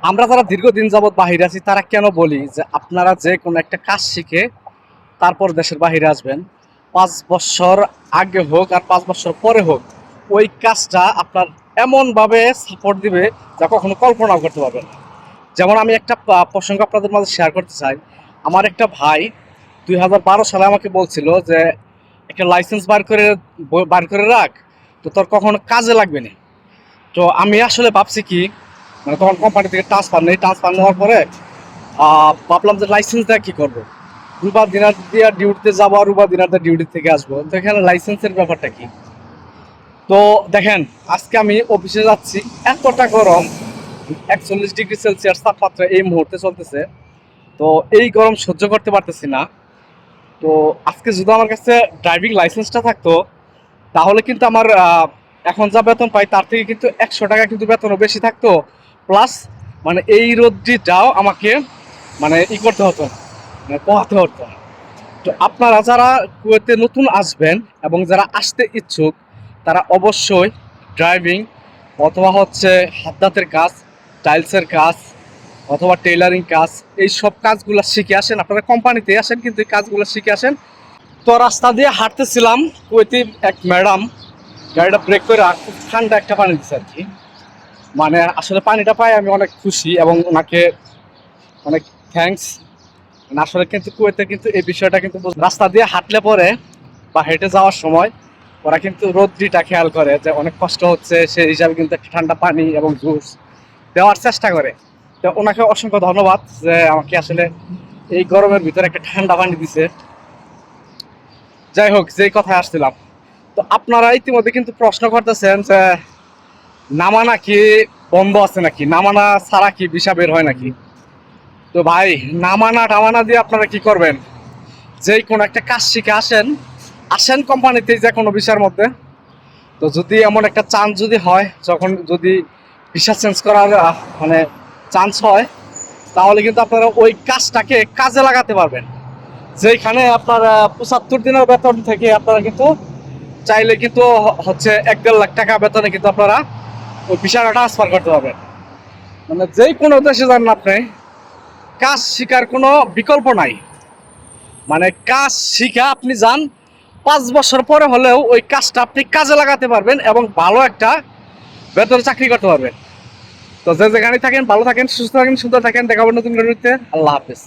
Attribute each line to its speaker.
Speaker 1: আমরা যারা দীর্ঘদিন যাবৎ বাহিরে আছি তারা কেন বলি যে আপনারা যে কোনো একটা কাজ শিখে তারপর দেশের বাহিরে আসবেন, 5 বছর আগে হোক আর 5 বছর পরে হোক, ওই কাজটা আপনার এমনভাবে সাপোর্ট দিবে যা কখনো কল্পনাও করতে পারবেন না। যেমন আমি একটা প্রসঙ্গ আপনাদের মাঝে শেয়ার করতে চাই। আমার একটা ভাই 2012 সালে আমাকে বলছিল যে একটা লাইসেন্স বার করে রাখ, তো তোর কখনো কাজে লাগবে না। তো আমি আসলে ভাবছি কি, মানে তখন কোম্পানি থেকে ট্রান্সফার নেওয়ার পরে ভাবলাম যে লাইসেন্স দেওয়া কী করবো, রুবা দিনার দিয়ে ডিউটিতে যাবো আর রুবা দিনার দিয়ে ডিউটি থেকে আসবো, তো এখানে লাইসেন্সের ব্যাপারটা কি। তো দেখেন, আজকে আমি অফিসে যাচ্ছি, এতটা গরম, 41 ডিগ্রি সেলসিয়াস তাপমাত্রা এই মুহূর্তে চলতেছে। তো এই গরম সহ্য করতে পারতেছি না। তো আজকে যদি আমার কাছে ড্রাইভিং লাইসেন্সটা থাকতো, তাহলে কিন্তু আমার এখন যা বেতন পাই তার থেকে কিন্তু 100 টাকা কিন্তু বেতনও বেশি থাকতো। প্লাস মানে এই রোদ্রিটাও আমাকে মানে করতে হতো না, মানে পোহাতে হতো না। তো আপনারা যারা কুয়েতে নতুন আসবেন এবং যারা আসতে ইচ্ছুক, তারা অবশ্যই ড্রাইভিং অথবা হচ্ছে হাদ্দাতের কাজ, টাইলসের কাজ অথবা টেইলারিং কাজ, এই সব কাজগুলো শিখে আসেন। আপনারা কোম্পানিতে আসেন কিন্তু এই কাজগুলো শিখে আসেন। তো রাস্তা দিয়ে হাঁটতেছিলাম, কুয়েতি এক ম্যাডাম গাড়িটা ব্রেক করে খুব ঠান্ডা একটা পানি দিচ্ছে আর কি। মানে আসলে পানিটা পাই আমি অনেক খুশি এবং ওনাকে অনেক থ্যাঙ্কস। মানে আসলে কিন্তু কুয়েতে কিন্তু এই বিষয়টা কিন্তু রাস্তা দিয়ে হাঁটলে পরে বা হেঁটে যাওয়ার সময় ওরা কিন্তু রোদ্রিটা খেয়াল করে যে অনেক কষ্ট হচ্ছে, সেই হিসাবে কিন্তু একটা ঠান্ডা পানি এবং জুস দেওয়ার চেষ্টা করে। তো ওনাকে অসংখ্য ধন্যবাদ যে আমাকে আসলে এই গরমের ভিতরে একটা ঠান্ডা পানি দিছে। যাই হোক, যেই কথায় আসছিলাম, তো আপনারা ইতিমধ্যে কিন্তু প্রশ্ন করতেছেন যে নামানা কি বন্ধ আছে নাকি, নামানা ছাড়া কি ভিসা বের হয় নাকি। তো ভাই, নামানা টামানা দিয়ে আপনারা কি করবেন? যেই কোনো একটা কাজ শিখে আসেন, আসেন কোম্পানিতে যে কোনো ভিসার মধ্যে। তো যদি এমন একটা চান্স যদি হয়, যখন যদি ভিসা চেঞ্জ করার মানে চান্স হয়, তাহলে কিন্তু আপনারা ওই কাজটাকে কাজে লাগাতে পারবেন। যেখানে আপনার 75 দিনের বেতন থেকে আপনারা কিন্তু চাইলে কিন্তু হচ্ছে 1-1.5 লাখ টাকা বেতনে কিন্তু আপনারা ওই ভিসাটা ট্রান্সফার করতে পারবেন। মানে যে কোনো দেশে যান আপনি, কাজ শিকার কোনো বিকল্প নাই। মানে কাজ শিখা আপনি যান, 5 বছর পরে হলেও ওই কাজটা আপনি কাজে লাগাতে পারবেন এবং ভালো একটা বেতনে চাকরি করতে পারবেন। তো যে যেখানে থাকেন ভালো থাকেন, সুস্থ থাকেন, সুন্দর থাকেন। দেখা হবে নতুন ভিডিওতে। আল্লাহ হাফেজ।